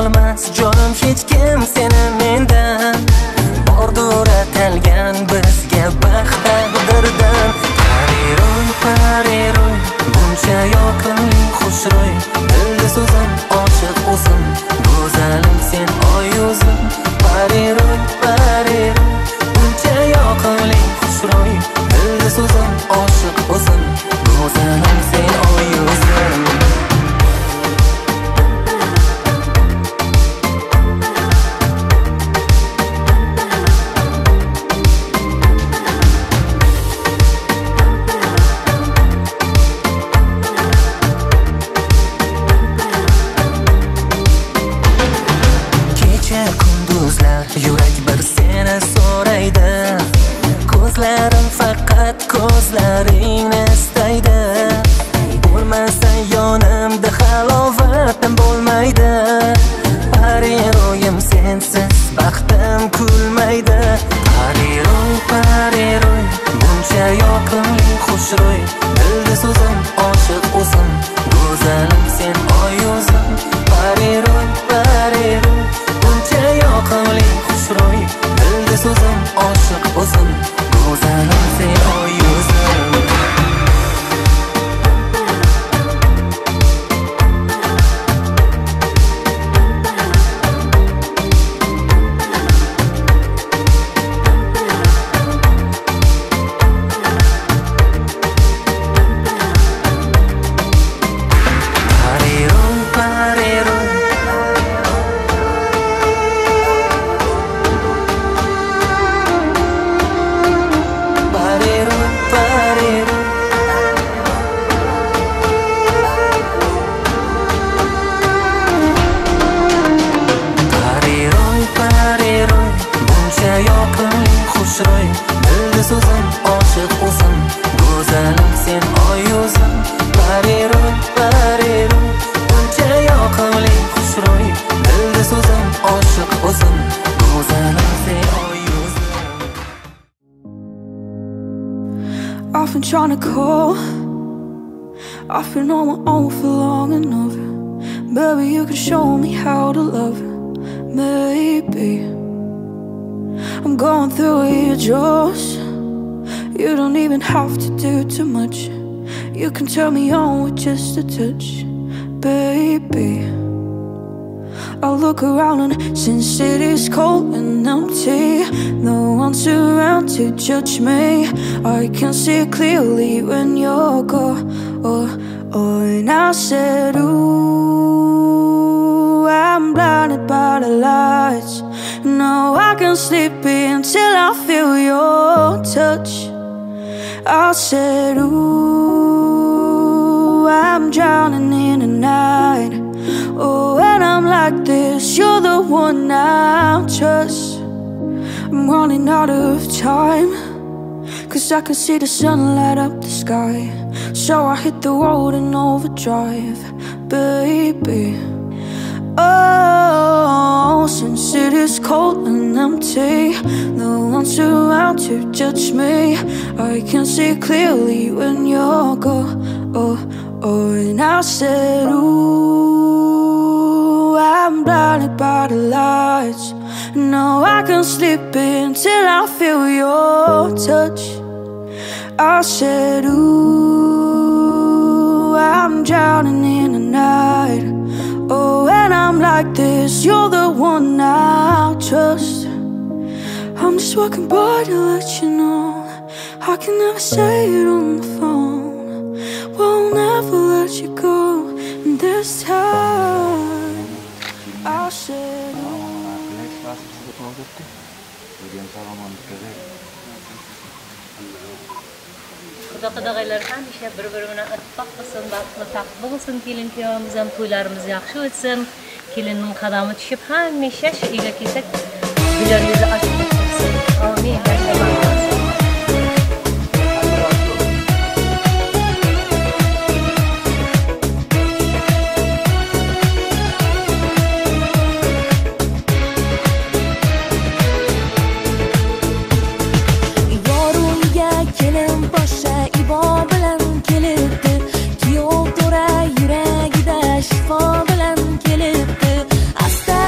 olmas jonim hech kim seni mendan. Bordur atalgan bizga baxt taqdirdan. Pariroy, pariroy, buncha yoqimli xushro'y, dilda so'zim oshiq o'zim, go'zalim sen oy yuzim. Pariroy, pariroy, buncha yoqimli xushro'y, dilda so'zim oshiq o'zim, go'zalim sen oy yuzim. Yurak bir seni so'raydi, ko'zlarim faqat ko'zlaringni istaydi. Bo'lmasang yonimda halovatim bo'lmaydi. Pariroyim sensiz baxtim kulmaydi. Pariroy, pariroy, buncha yoqimli xushro'y, dilda so'zim oshiq o'zim, go'zalim sen oy yuzim. Pariroy, pariroy, buncha yoqimli xushro'y, dilda so'zim oshiq o'zim, go'zalim sen oy yuzim. Dilda so'zim oshiq o'zim, go'zalim sen oy yuzim. Pariroy, pariroy, buncha yoqimli xushro'y, dilda so'zim oshiq o'zim, go'zalim sen oy yuzim. I've been trying to call, I've been on my own for long enough. Maybe you could show me how to love. Maybe I'm going through your jaws. You don't even have to do too much. You can turn me on with just a touch, baby. I look around and since it is cold and empty, no one's around to judge me. I can see clearly when you're gone. And I said, ooh, I'm blinded by the lights. No, I can't sleep until I feel your touch. I said, ooh, I'm drowning in the night. Oh, when I'm like this, you're the one I trust. I'm running out of time, 'cause I can see the sun light up the sky. So I hit the road in overdrive, baby. Oh, since it is cold and empty, no one's around to judge me. I can see clearly when you're gone. And I said, ooh, I'm blinded by the lights. No, I can't sleep until I feel your touch. I said, ooh, I'm drowning in the night. Oh, when I'm like this, you're the one I trust. I'm just walking by to let you know I can never say it on the phone. Won't never let you go. And this time I said, Xudo-qudag'aylar hamisha bir-biri bilan ittifoq qilsin, baxtli taxt bo'lsin, kelin kuyovimiz ham to'ylarimiz yaxshi o'tsin. Kelinning qadami tushib hamisha uyga kelsak, gullar yuzi ochib ketsin. Amin. Shifo bilan kelibdi, asta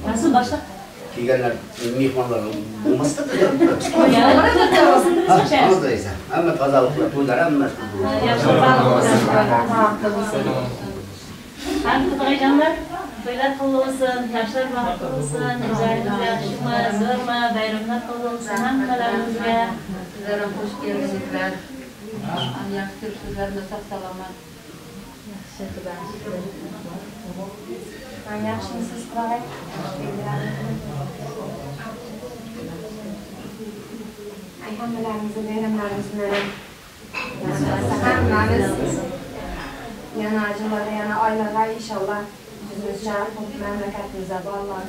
Nasıl başla? Gelirler, mihmanlar olmazsa da oradaysa. Ama pazarlıkla toylar ama Hangi canlar? Toylar kutlu olsun, yaşlar bahtlı olsun, güzellikler yakışma, zorma, bayramlar kutlu olsun, hangilerimizge? Sizlere hoş geldinizler. Ayaktır sizlerine sağ salamat. Ben yaşlısız kolay. Hammalarimizni, bayramlarimizni hammalamiz yana ajrlarda, yana oilalar inshaalloh bizimizcha mamlakatimizda borlar.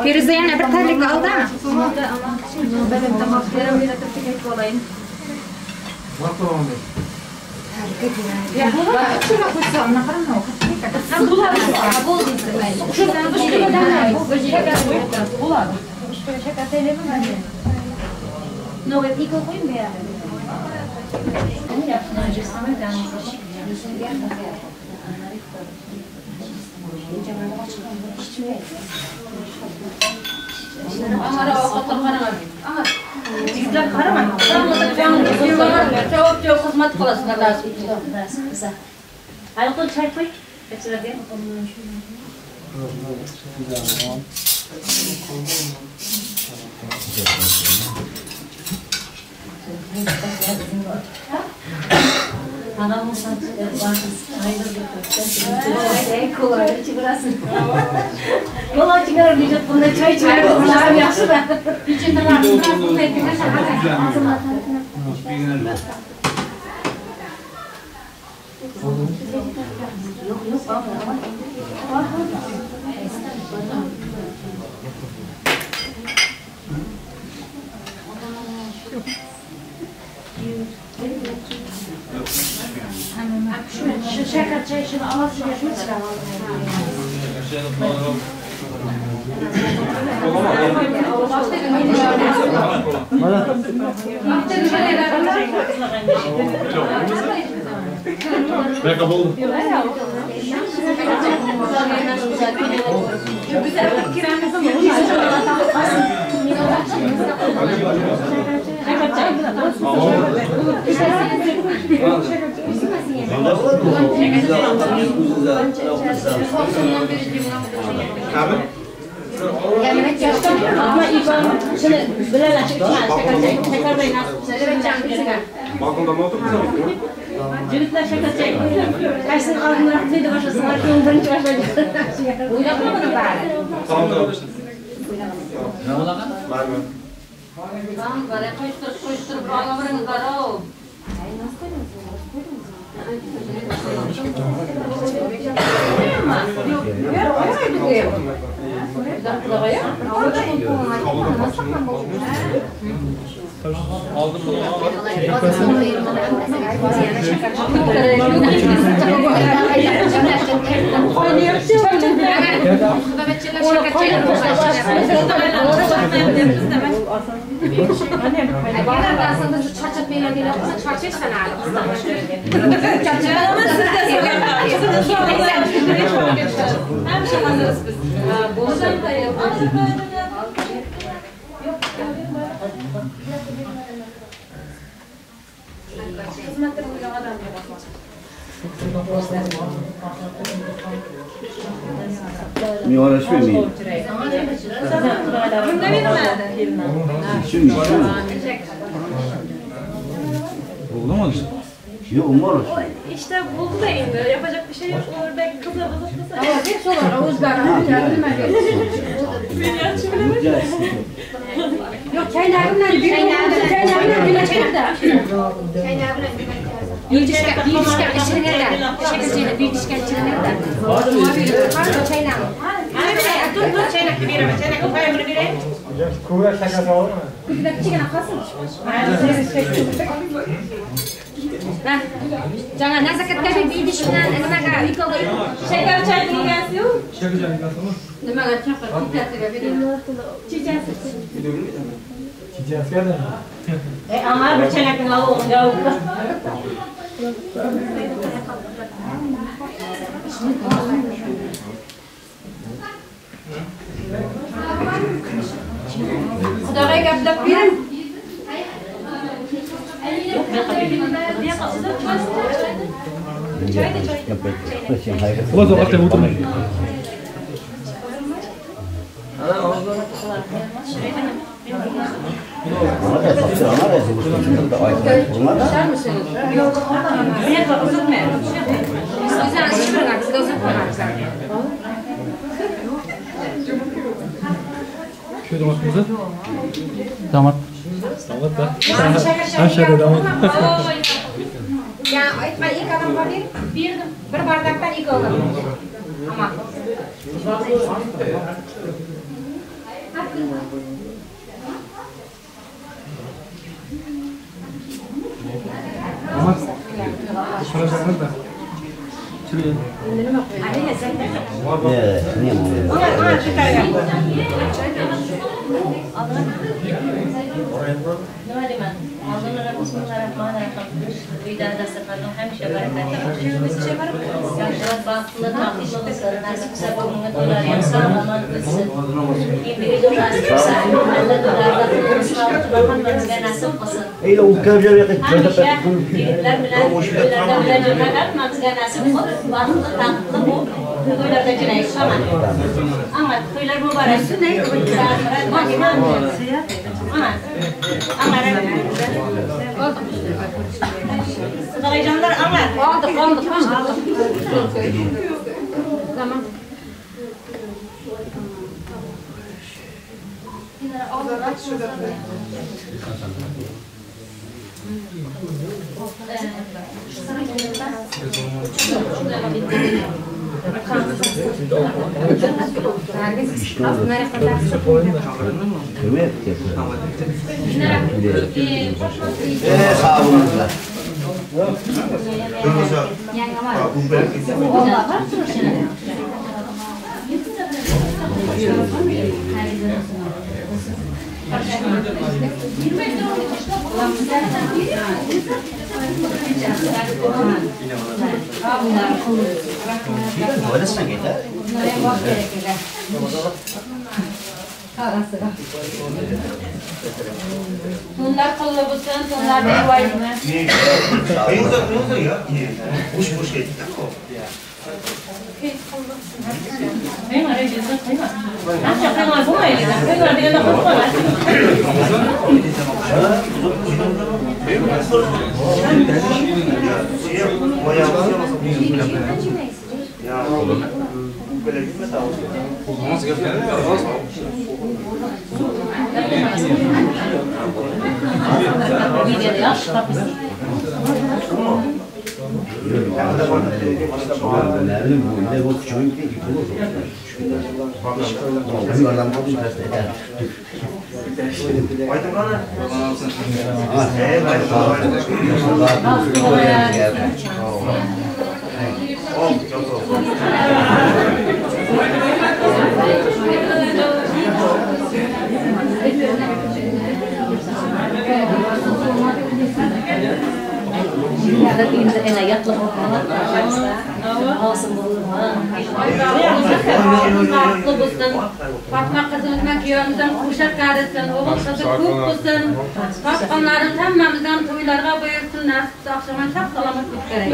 Firuze yana bir talik oldu. Yigitlar qaramang. Javob yo'q, xizmat qilasizlar lazım. Güzel. Ayol çay koy. Hepsilerden. Anam olsa çaydır götürür. Kolay çıkarasın. Kolay çıkarır diyecek bunda çay çıkarır. Bunlar yaxşı da. İçinde var. Biraz bunu ekleyin. Şu şeker çayı şunu alasın ya şunu çıkaralım. Ne kabul? Ama İvan şimdi bilen açık şeker bey Balkonda mı oturuyorsun? Cülükler şeker çek. Kaysın ağzını rahatlıydı başlasınlar ki ondan hiç başlayacak. Uylap mı bunu bari? Tamam tamam. ne olacak? Var mı? Tamam, bari koşturup bağlamanız var o. Aldım bunu. Mi uğraşmıyor muyum? Şimdi oldu mu? Yok umarım. İşte buldu da indi. Yapacak bir şey yok. Orada kızla bulup Ama geç olur, Oğuzlar'ın yardıma geç. beni açıklamıyor. Yok çaylarından bir çaylarından bile çaylar. Bir dişka içine de. Şekerciyle bir dişka içine de. Çaylar. Dur çaynak bir çaynak koyayım bunu bir. Kuvvet şakası olur mu? Jangan nazakat bir dişinden naga ikoga şeker çay gelsin. Şaka şakası mı? Nima gachaq qilib beradi. Çiçeğe geldi. Ama bir çaynak al. Xudoga gaplab bering. Ulan da bakın oturma. Şöyle bakınca. Damat. Damat da. Aşağıda damat. Ya aytma ilk adamga berdim. Bir bardakdan ikki oladi. Ama Damat. Şöyle bakın da. Şuraya. Eyle o kavga yapıp tamam. Bunlar kıllı bulsun, bunlar da yuvarlı. Kıyımda ya. Boş boş yedik. Kayın araya cezat kayın. Nasıl kayın var bu mu öyle? Kayın var bir de kapı var. Ya böyle gitme tamam. Nasıl yapıyorsun? Videoda yaş kapısı. nerede bu? Ne bu küçüğün ki? Bu adam bu işte. Aytım bana. Ada pinter enak ya loh. Awesome Fatma kızımızdan kıyamızdan kuşak karısın, oğul kızı kuk kızın. Kapkanların tamamızdan toylarga buyursun, nasip akşama çok salamat tutkerek.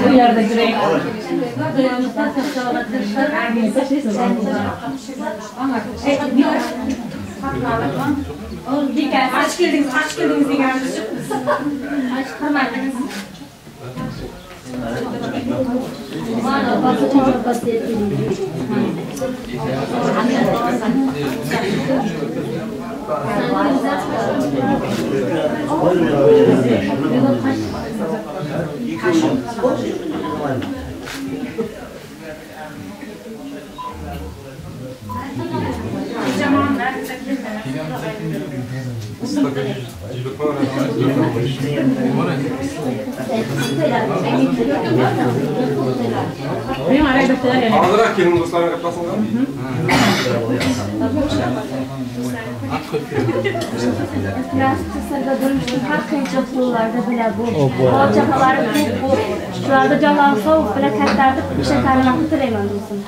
Toylarda gireyim. Aç geldiniz diyorsunuz. Aç kırmadınız. Hazır kelin dostlarına katlasınlar. Kısırda durmuştum, her kıyıcı tuğlarda bile bu. Alçakalarım bu. Şurada canan soğuk bile katlarda bir şey tarlamaklı türeymen diyorsun.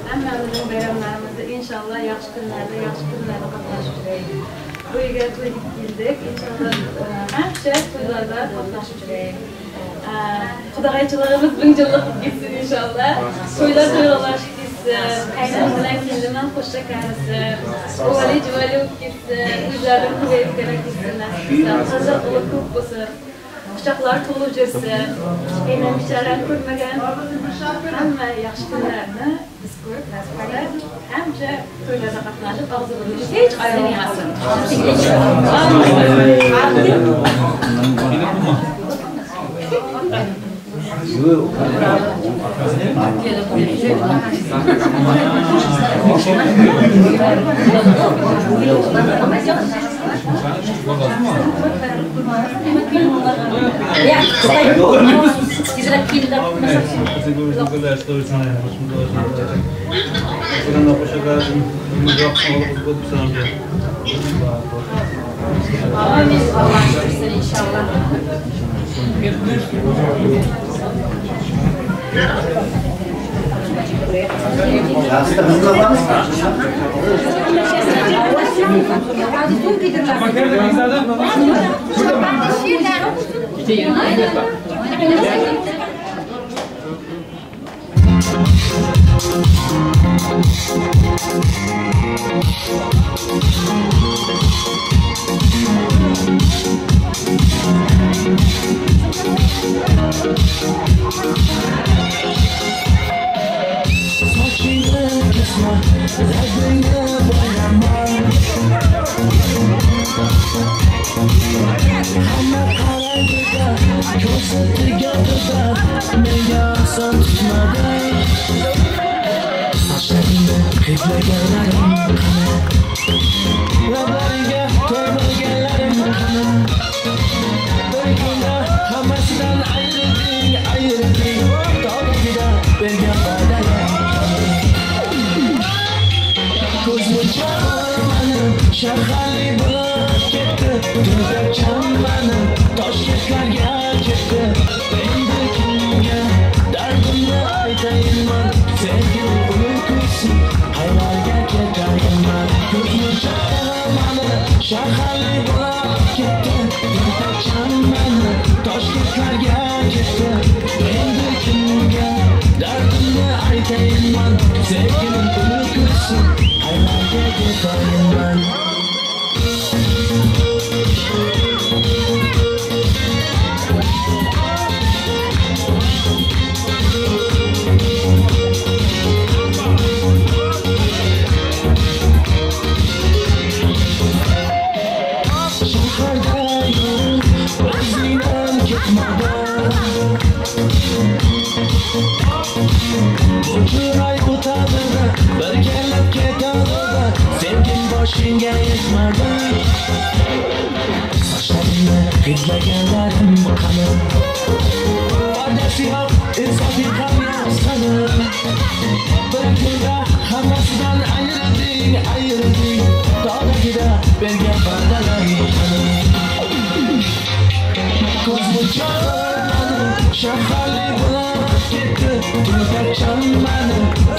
Hemmemizin bayramlarımızda inşallah yaxşı günlerde qatnaşacağıq. Bu yerə toy gitdik. İnşallah həmişə toylarda qatnaşacağıq. Xudayçılığımız 1000 yıllık gitsin inşallah. Toylar toylaş gitsin. Qaynam bilan kelinimdan xoşça qarasın. Ovali juvali gitsin. Uylardan kuvayib kerak gitsinlar. Hazır olub ko'p bo'lsin. Quchoqlar to'lib жүрsin. Qaynam bicharan ko'rmagan hamma yaxshi kunlarni biz ko'rib nasib hamcha to'ylarda qatnashib og'zi bo'lish hech ayrilmasin.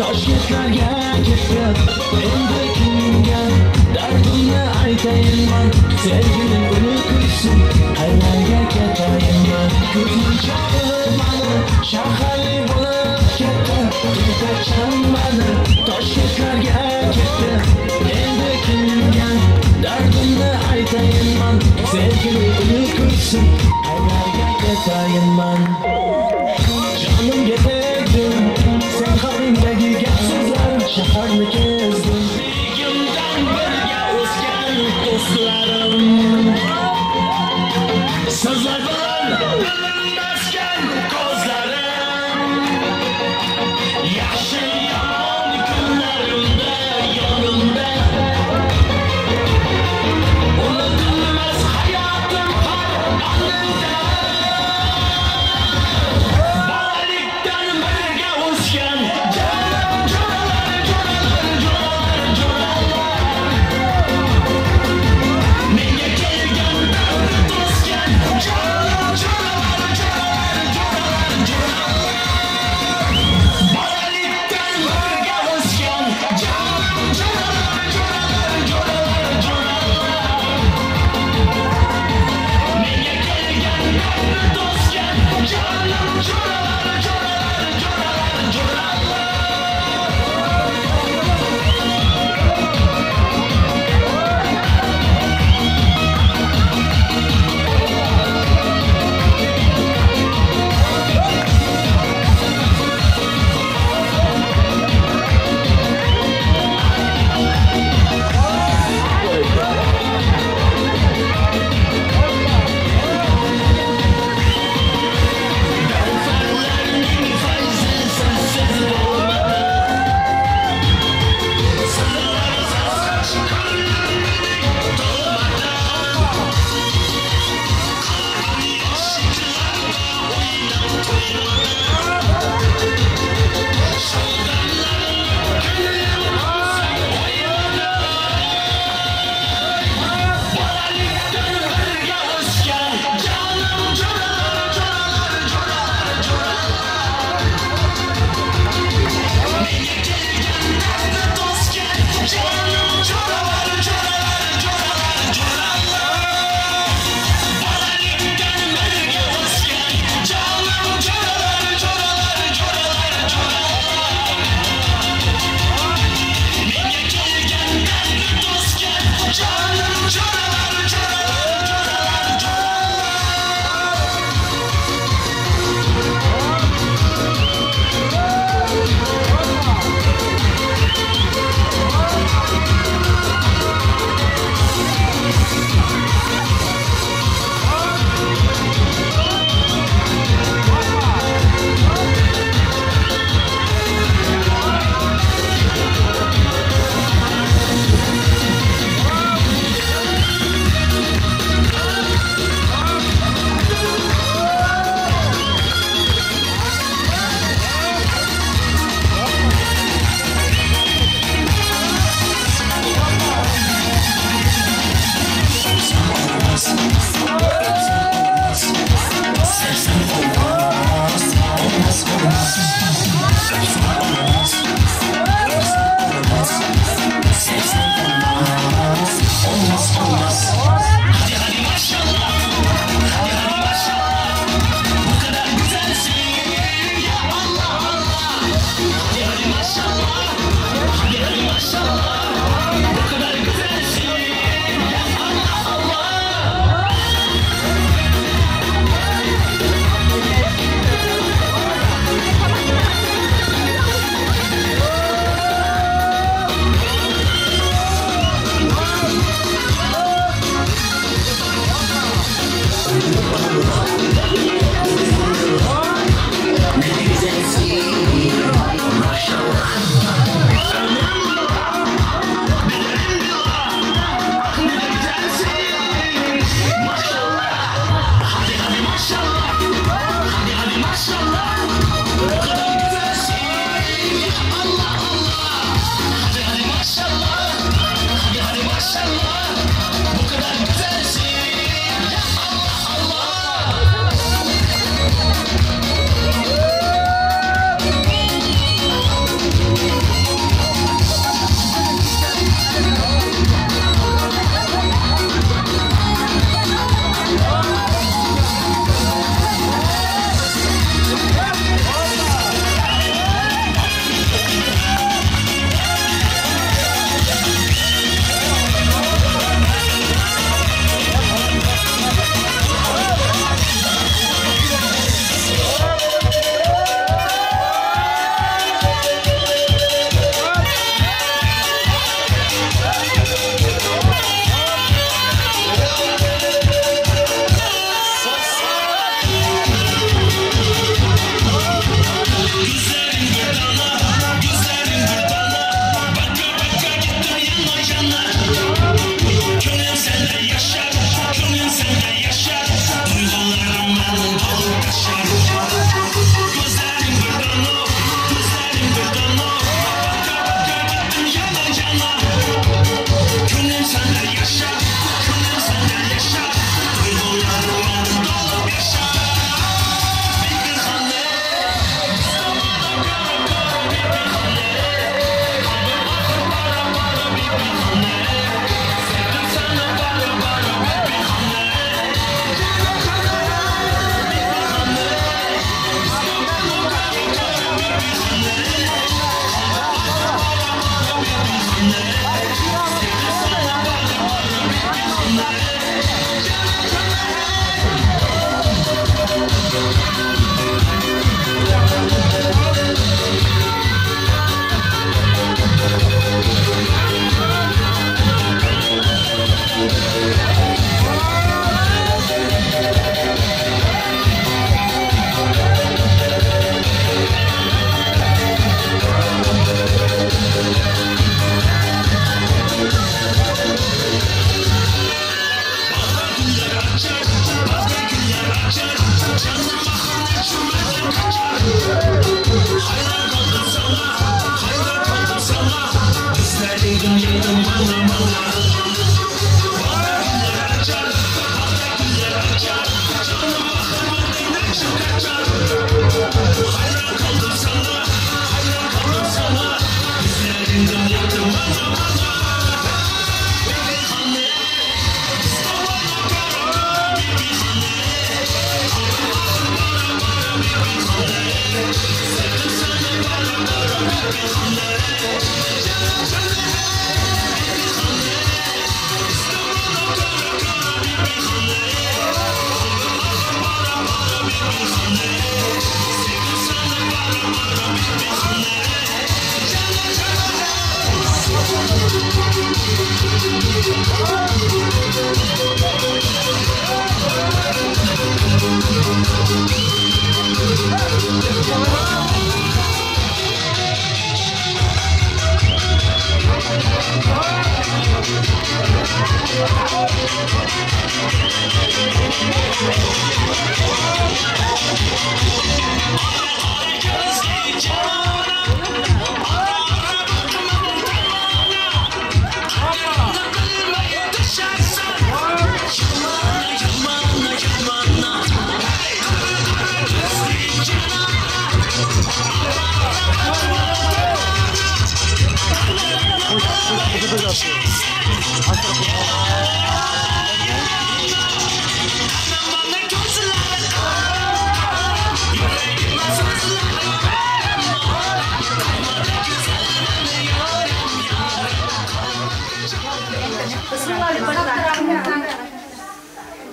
Toshkentlarga ketib, endi kimga dardimni aytayınman sevgilim unutursun aylarga ketayınman ko'zning chog'i mani shaharli bo'lib ketdi ketachan mani Toshkentlarga ketdi endi kimga dardimni aytayınman sevgilim unutursun aylarga ketayınman jonimga tegdim sen qalbingdagi gap so'zlar shaharni kezdim ligimdan birga o'sgan do'stlarim so'zlar bilan bilinmasgan ko'zlarim yaxshi yomon kunlarimda yonimda unutilmas hayotim har onimda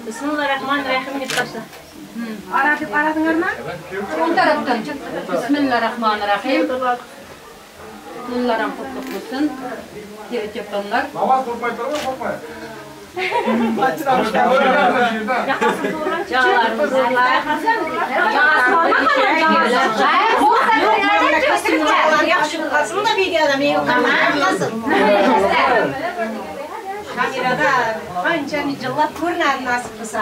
Bismillahirrahmanirrahim deb başla. Aradın mı? On taraftan. Bismillahirrahmanirrahim. Bunlarım kutlu olsun. Gerek yapanlar. Namaz kılmayı mı korkmayın? Kamerada qanchani jillab ko'rinadi nasib qilsa.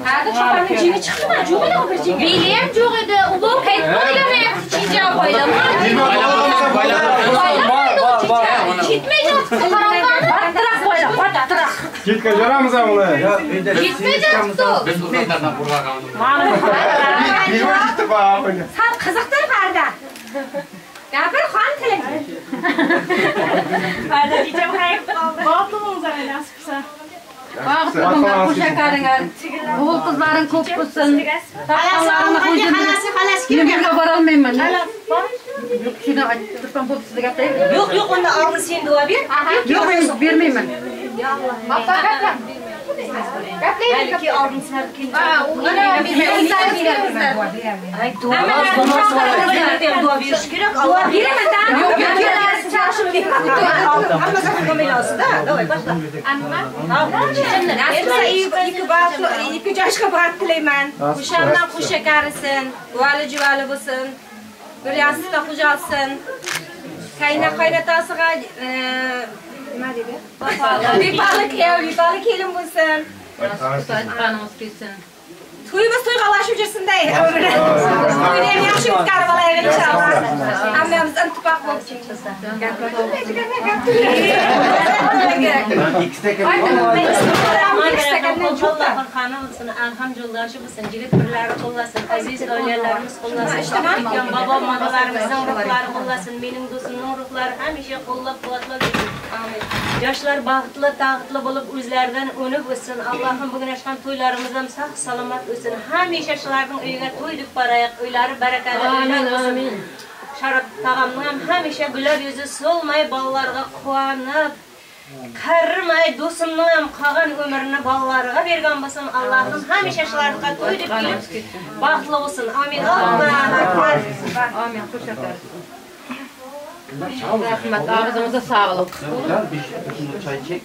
Hadi çobanın cini çıktı mı? Çok edi o bir cini. Bileyim çok edi. Ulu kayıt koylamaya çiçeğe koylamı. Gitmeyeceğim. Karanlıklarını battırak koylam. Battırak. Gitme canımız amına. Gitmeyeceğim tutu. Biz uzaklardan buraya kaldık. Sen kızıktır karda. Gapir xon tiling. Hadi diyeceğim hayır. Batılınıza nasip kısa. Bağıtlarına kuş akaringar. Oğul kızların ko'p bo'lsin. Taqalarını Xalasi Kimga bora olmayman. Shuni ayttirpam bo'p sizga gaplayman. Yo'q, unda og'zi sen duo ber. Yo'q, bermayman. Gaplayman. Balki og'zing sal Ay, duo berish kerak. Duo beraman. Yo'q, hammasi ko'milasida. Davay boshla. İki joshga baxt tilayman. O'shandan xush shakarisin, vali juvali bo'lsin. Bilyasida xo'jalsin. Qaynotasiga nima deydi? Bepali kelin bo'lsin. Qanimiz kelsin. To'yimiz to'yg'alashib jirsin-day. To'yni ham yaxshi o'tkazib olaylik inshaalloh. Hammamiz intifoq bo'lib Alhamdulillah shu bo'lsin. Jigit birlari qo'llasin, aziz oilalarimiz qo'llasin. Ijtimoiy bobo onalarimizning ruhlari qo'llasin, mening do'stimning ruhlari hamisha qo'llab-quvvatlab yursin. Amin. Yoshlar baxtli, taqatli bo'lib o'zlaridan o'nib o'tsin. Allohim bugun ochgan to'ylarimiz ham sog' salomat o'tsin. Hamisha shularning uyiga to'y deb boraylik, uylari barakali bo'lsin. Sharaf tag'amning ham hamisha güler yüzü solmay balalarga quvonib, qarrimay do'stimning ham qolgan umrini balalarga bergan bo'lsin. Allohim hamisha shularga to'y deb kelib baxtli bo'lsin. Amin. Amin. Rahmat, ağzınıza sağlık. Çay çek.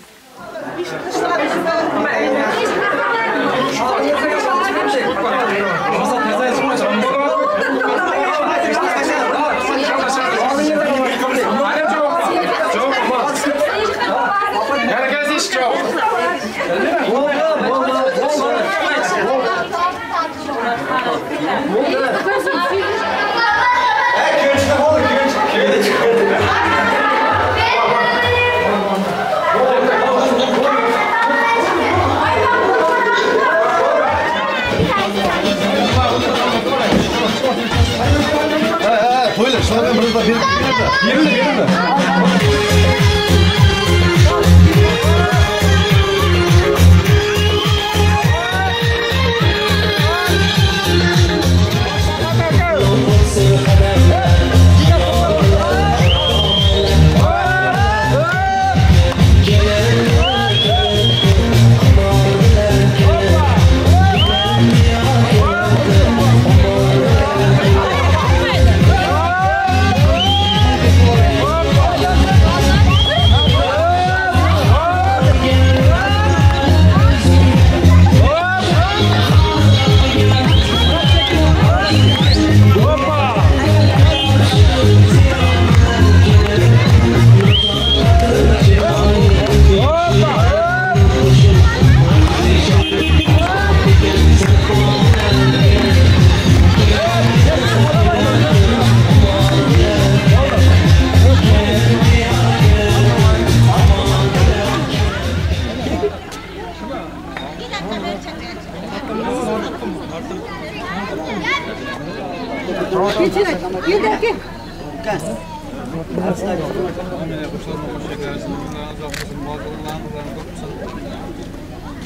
Toylar, şunlardan burada bir yerinde.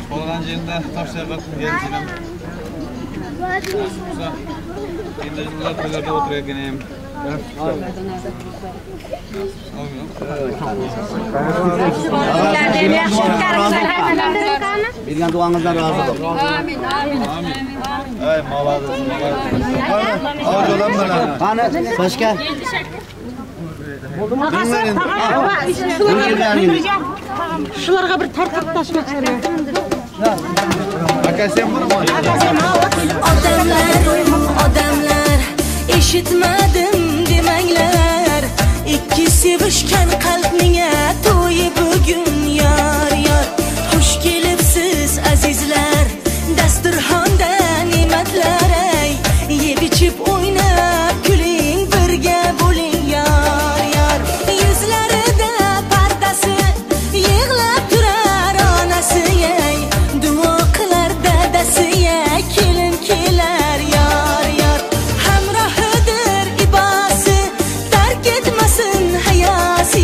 Qolgan yerda tashlayqat gelishim. Endi yillar to'ylarda o'tirgan ham. Bilgan duanızdan razı olun. Amin, amin. Ay, mavazı. Ağırdan bana. Qani, başka? Shularga bir tarqab tashmoq kerak. Aka sen bunu mu? Odamlar eshitmadim demanglar. Ikki sevishgan qalbinga to'yi bugun yor. Xush kelibsiz azizlar, dasturxonda ne'matlar ay. Yeb ichib o'ynab kuling, birga bo'ling yor. Yuzlarida pardasi, yig'lab turar onasi ay. Duo qilar dadasi ay, kelin kelar yor. Hamrohidir ibosi, tark etmasin hayosi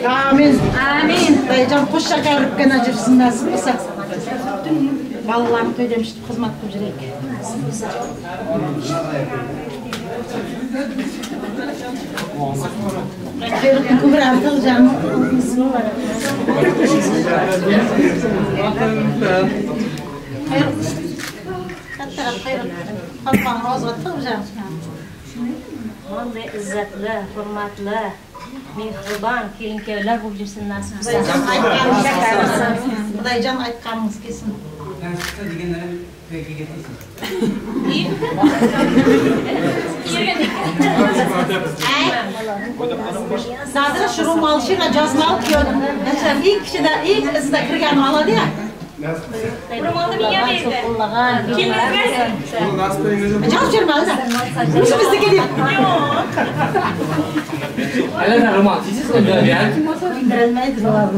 Amin. Amin. Dayıcan kuş şakarıp gene acırsın nasıl olsa. Vallahi söylemiştim hizmet kılacak. Ferit'in kıvırağını kalacağım. Kalkmağın ağzına kalacağım. Monday izzatli, hurmatli, mehribon kelin-kuyovlar bo'lib yursin nasib bo'lsin. Xudoyjon aytganimiz kelsin. Zaten şu rumal şuna cazmalı kıyordum. İlk kızda kırgan aladı ya. Rumalı bir yer verdi. Kim versin? Caz çırmalı da. Şu bizde geliyor. Hala rumal. Siz de böyle yani. İndirilmeydi zavallı.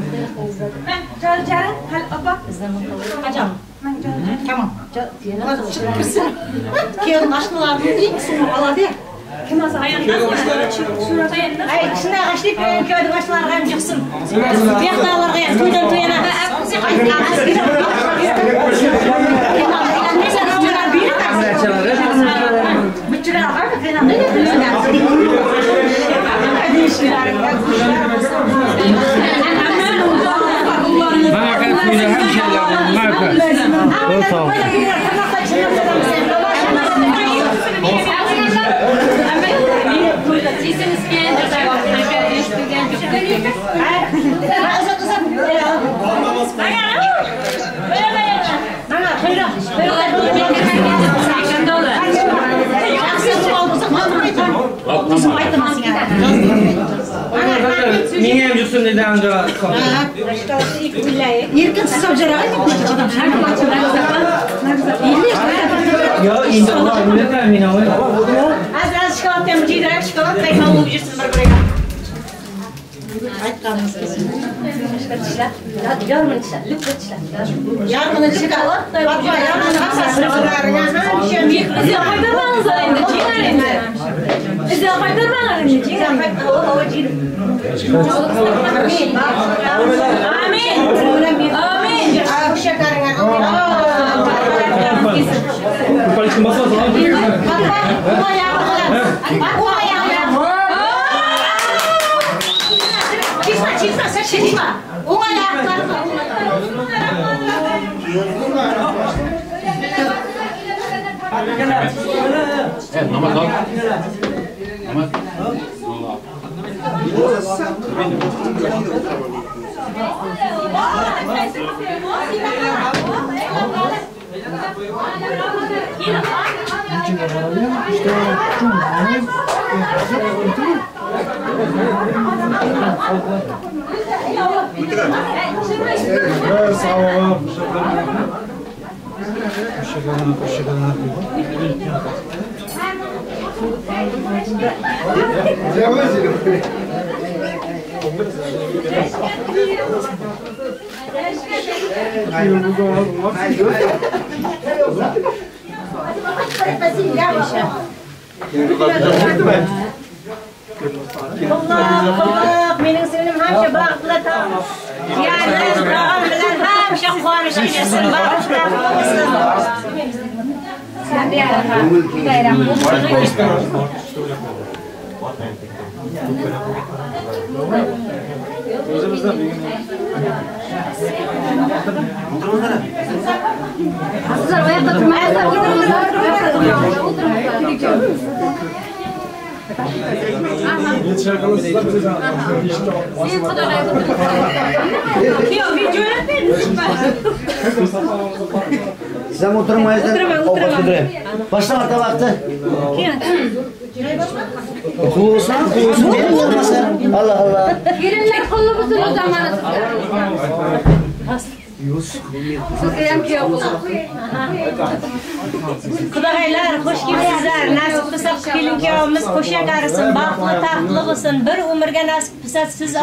Çağırın. Hal abba. Hacam. Tamam. Çıkmışsın. Kıyordum aşkılarını ilk sonu aladı ya. Kim azal? Hayır, şimdi ağaçlık köyde başlar hem çıksın. Bir dağlar gayet toydan toyana. Niye yapıyorsun dedi amca? Yirkin savcılara Ya indi Allah ne temin ama. Az şokolat temizleyerek şokolat kaymağı olabilirsin buraya. Aytkanımız kesin. Yarmını çıkar, lütfen çıkar. Yarmını çıkar. Bakma yarmını hapsasını kırarına. Bize kaydırmanız arayında, ciğerinde. Bize kaydırmanız arayında, ciğerinde. Amin. Amin. Aku şekarına. Paling masa soal. Çizme, sen çizme. Ona yapma. Evet, namaz al. Namaz. Allah, benim sinirim hemşe bağlı da. Yani ağam bilen hemşe kuanış eylesin, bağışlasın. Sen bir ara bayram. Hazır, ayakta durmayın. Size oturmayız da oturmayın. Başlama da vakti. Kuğusun benim olmasın. Allah Allah. Gelinler Oğlu musun o zamanı? Kudagaylar, hoş geldinizler. Nasip kısa kelin kıyamız koşa karısın, baklı tahtlı olsun. Bir umurga nasip kısa siz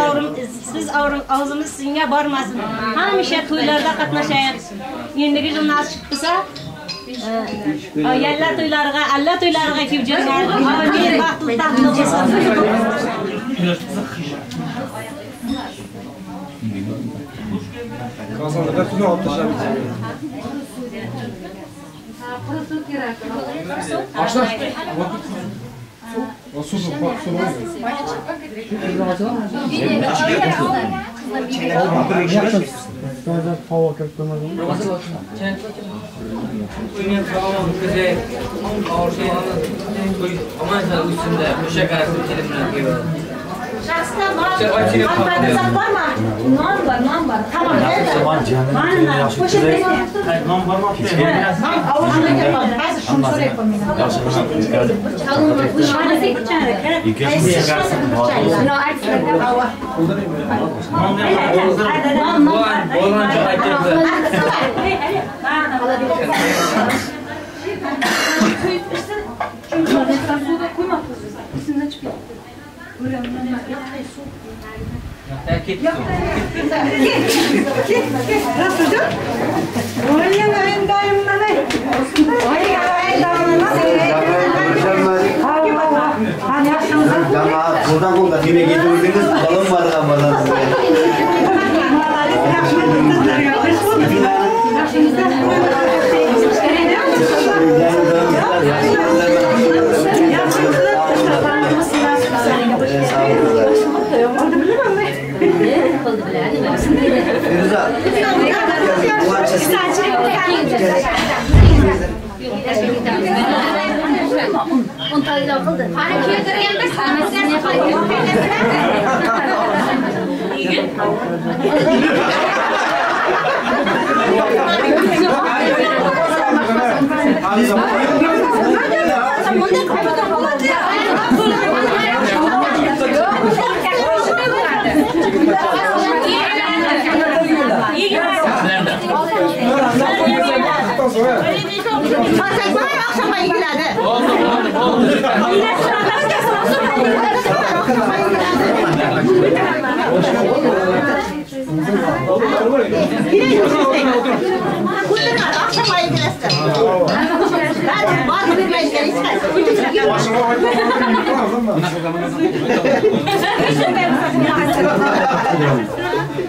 ağzımız sizinle barmasın. Hamişe toylarda katnaşayın. Yendigi yıl nasip kısa. Yerler toylarga, Allah toylarga kivcanlar. Amin, baklı tahtlı olsun. Kazanlıklar tüm altı şarkı. Başla. O su bak su var. Tamam. Buradan bu kadar yemek yedirdiniz, balon var kafadan size.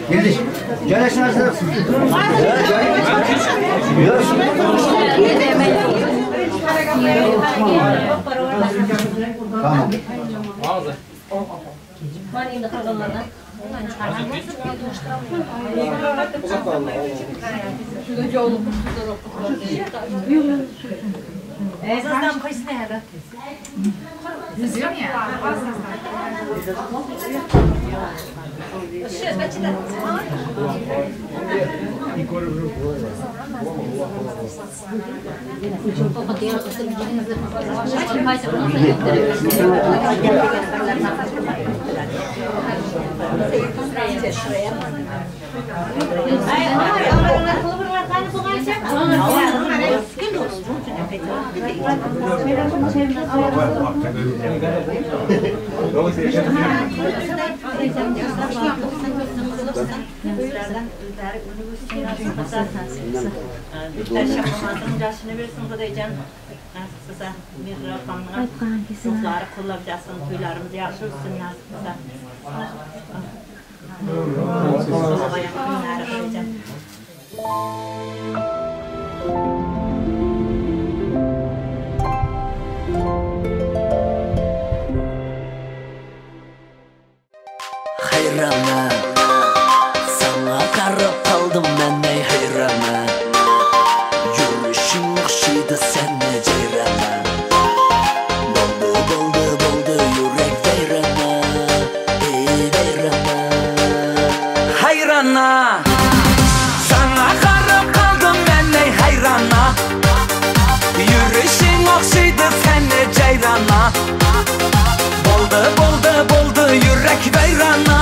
Geldik. Gel şuna. Tamam. Zaten kaçtı herhalde. Üzüyor ya. Hayrana, sana qarab qaldım mən ey hayrana. Yürüşün oxşaydı sənə ceyrana. Boldu yürək veyrana, ey veyrana. Hayrana, sana qarab qaldım mən ey hayrana. Yürüşün oxşaydı sənə ceyrana. Boldu yürək veyrana,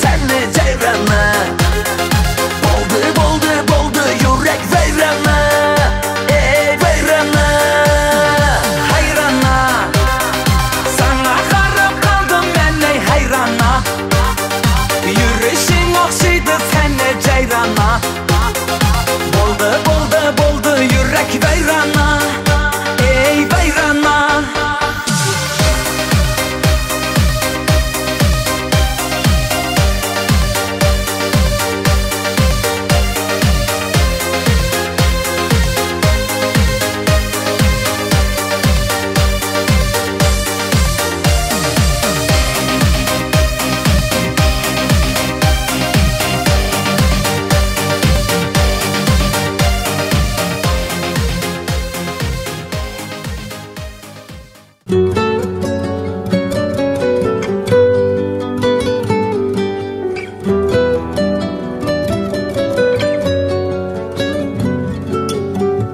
senli ceyrana. Boldu boldu boldu yürek veyrana. Ey veyrana, hayrana. Sana karıp kaldım ben ey hayrana. Yürüyüşün okşaydı senli ceyrana. Boldu boldu boldu yürek veyrana. Ey veyrana.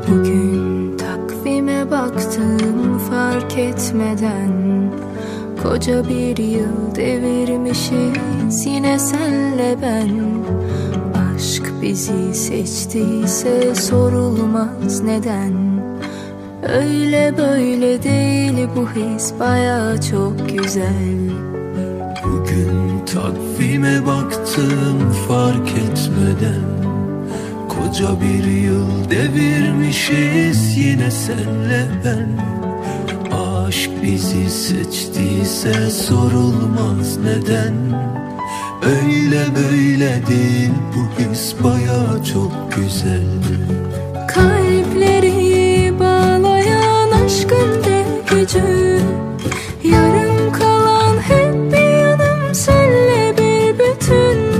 Bugün takvime baktım fark etmeden, koca bir yıl devirmişiz yine senle ben. Aşk bizi seçtiyse sorulmaz neden. Öyle böyle değil bu his baya çok güzel. Bugün takvime baktım fark etmeden, koca bir yıl devirmişiz yine senle ben. Aşk bizi seçtiyse sorulmaz neden. Öyle böyle değil bu his baya çok güzel. Kalpleri bağlayan aşkın dev gücü, yarım kalan hep bir yanım senle bir bütün.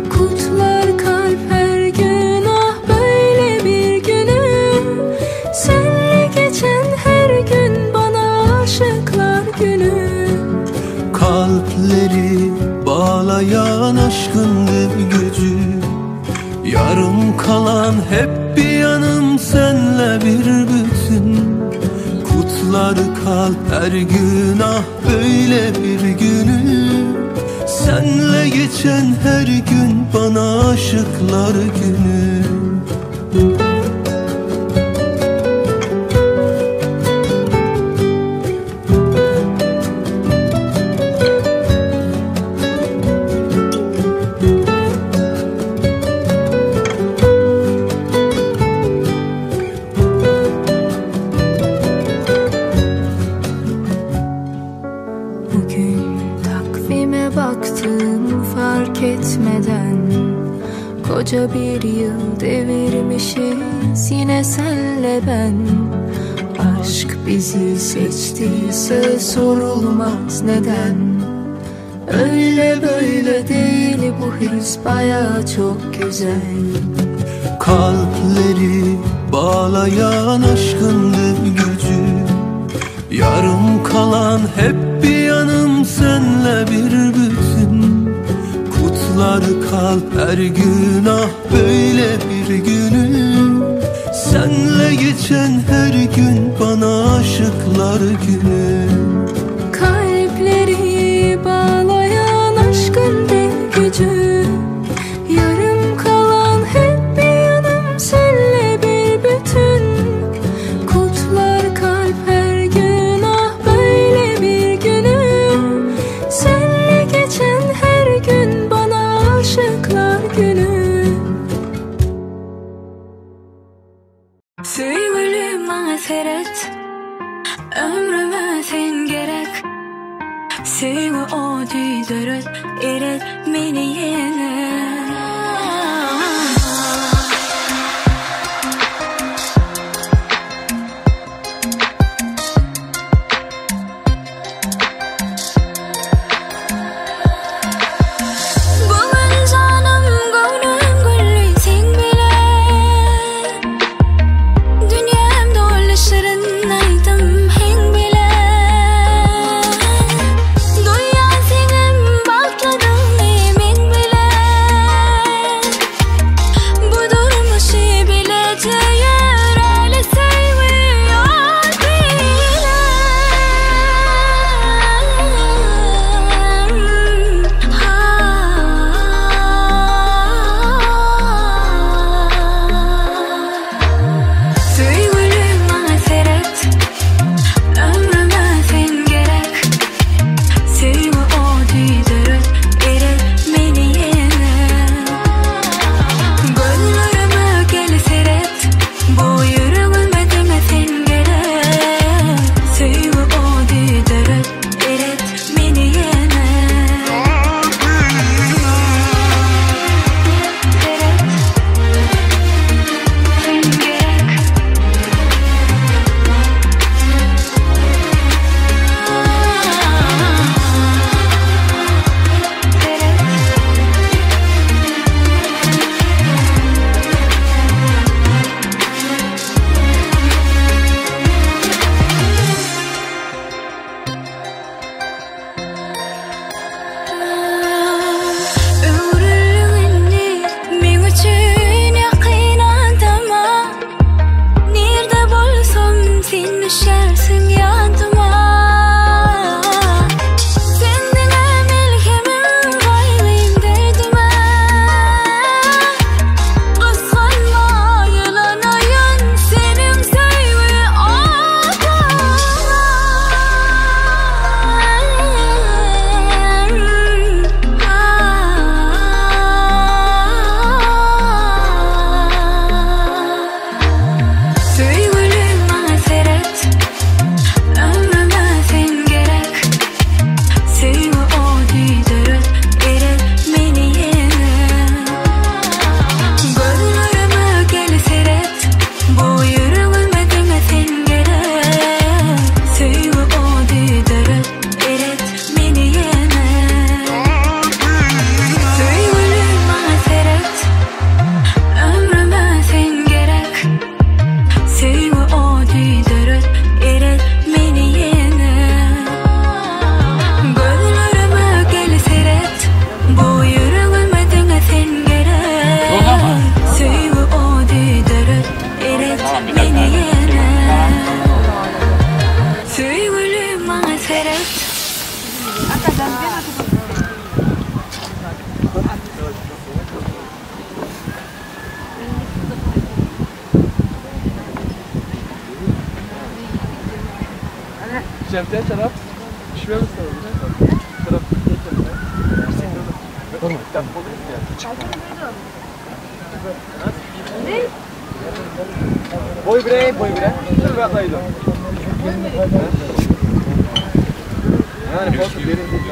Kutlar kalp her gün ah böyle bir günü. Senle geçen her gün bana aşıklar günü. Kalpleri bağlayan aşkın dev gücü, yarım kalan hep bir yanım senle bir bütün. Kutlar kalp her gün ah böyle bir günü. Senle geçen her gün bana aşıklar günü. Bugün takvime baktım fark etmeden, koca bir yıl devirmişiz yine senle ben. Aşk bizi seçtiyse sorulmaz neden. Öyle böyle değil bu his baya çok güzel. Kalpleri bağlayan aşkın dev gücü, yarım kalan hep bir yanım senle bir bütün. Kutlar kalp her gün ah böyle bir günü. Senle geçen her gün bana aşıklar günü. Kalpleri bağlayan aşkın dev gücü, yarım kalan hep bir yanım senle bir bütün. Kutlar kalp her gün ah böyle bir günü. Senle geçen her gün bana aşıklar günü. Sevgilim bana seyret, ömrüme seyret. Cem'de taraf düşmüyor musun? Taraf Ne? Boy bre. Dur be atlaydı. Yani fazla derin değil.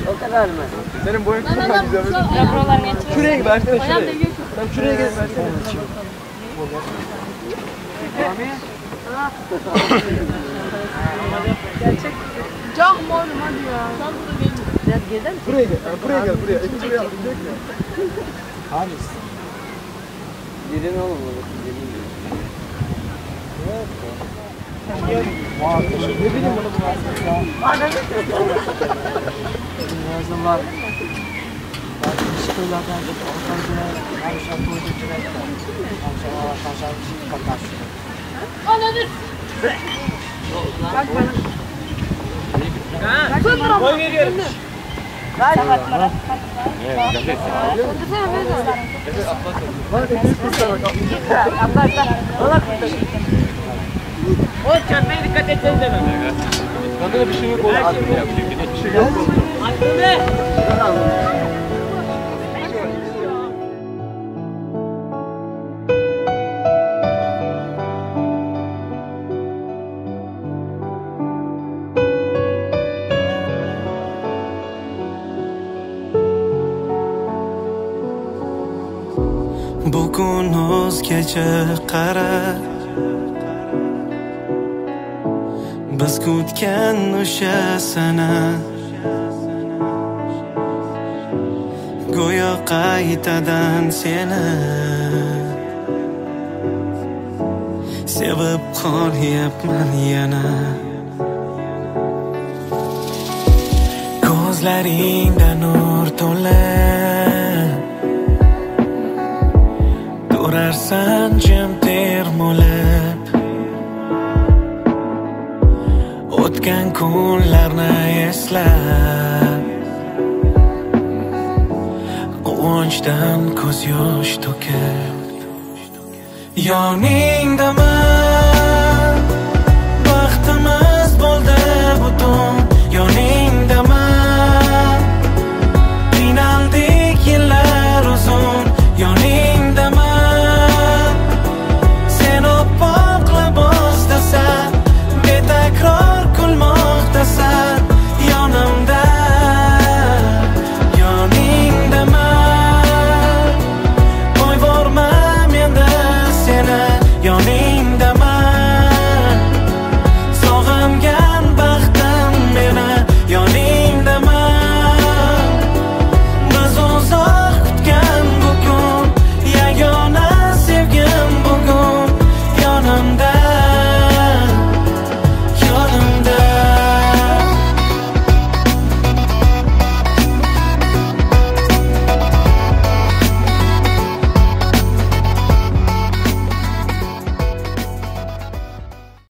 O kadar mı? Senin boyun çok güzel. Şuraya gel versene şuraya. Sen şuraya gel versene. Gerçek. Çok mu oğlum hadi ya. Sen burada gelin. Biraz gezer misin? Buraya gel. Buraya. İkinci buraya atlayacak ya. Hangisi? Birini oğlum olur. Ne bileyim bunu bu. Birazdan var. Şikoylardan her şartı olacak. Anladın. Bak bana. Söndürüm. Boy geliyorum. Saatlara. O çantaya dikkat etseniz de ben. Bende bir şey yok. Bir şey yok. Bugun o'zgacha qara, biz kutgan o'sha sana go'yo qaytadan seni sevib qolyapman yana. Ko'zlaringda nur to'la, turarsan jim termulib, o'tgan kunlarni eslab, quvonchdan ko'z yosh to'kib, yoningdaman